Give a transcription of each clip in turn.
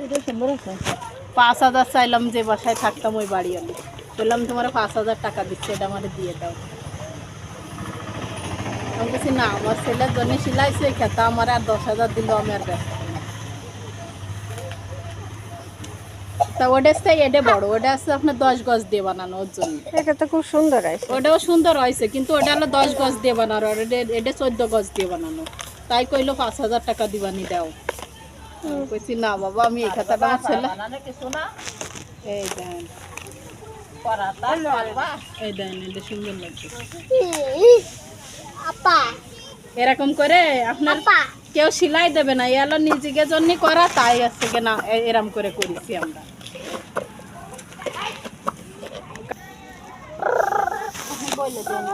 এটা সুন্দর আছে। 5,000 চাইলাম, যে বাসায় থাকতাম ওই বাড়ি আমি বললাম তোমার 5,000 টাকা দিচ্ছে, এটা আমার দিয়ে দাও। আমি বলছি না, আমার ছেলের জন্য সিলাইছে খেতা, আমার আর 10,000 দিল আমি আর ব্যস্ত না। তা ওটা এটা বড়, ওটা আছে আপনার 10 গজ দিয়ে বানানো, ওর জন্য। এটা তো খুব সুন্দর আছে। ওটাও সুন্দর হয়েছে, কিন্তু ওটা হলো 10 গজ দিয়ে বানানো, আর এটা 14 গজ দিয়ে বানানো। তাই কইলো 5,000 টাকা দিবানি দাও। আমি কইছি না বাবা, আমি এই খাতাটা আমার ছেলে। এই দেন, এই দেন, এটা সুন্দর লাগছে। এরকম করে আপনার কেউ সিলাই দেবে না, এলো নিজেকে জন্য করা, তাই আছে কিনা এরম করে করেছি আমরা। বলে দেন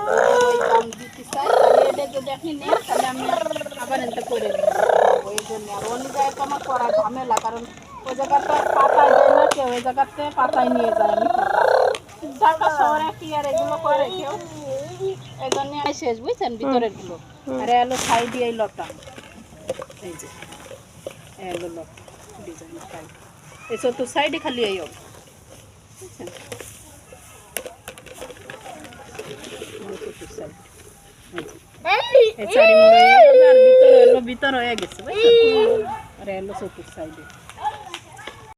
ওই দাম দিতে চাই, তাহলে এটা যদি আপনি নেন তাহলে আমি আবার এটা করে দিই। ওই জন্য আর অন্য জায়গায় তো আমার করা ঝামেলা, কারণ ওই জায়গাটা পাতায় যায় না কেউ, ওই জায়গাতে পাতায় নিয়ে যায় আমি খাতা। ঢাকা শহরে কি আর এগুলো করে কেউ, এই জন্য শেষ বুঝছেন ভিতরের গুলো। আর এলো সাইডে এই লতা, এই যে এলো লতা ডিজাইন সাইড, এই চতুর সাইডে খালি এই হবে, বুঝছেন? ভিতর হয়ে গেছে, আর এলো চতুর সাইডে।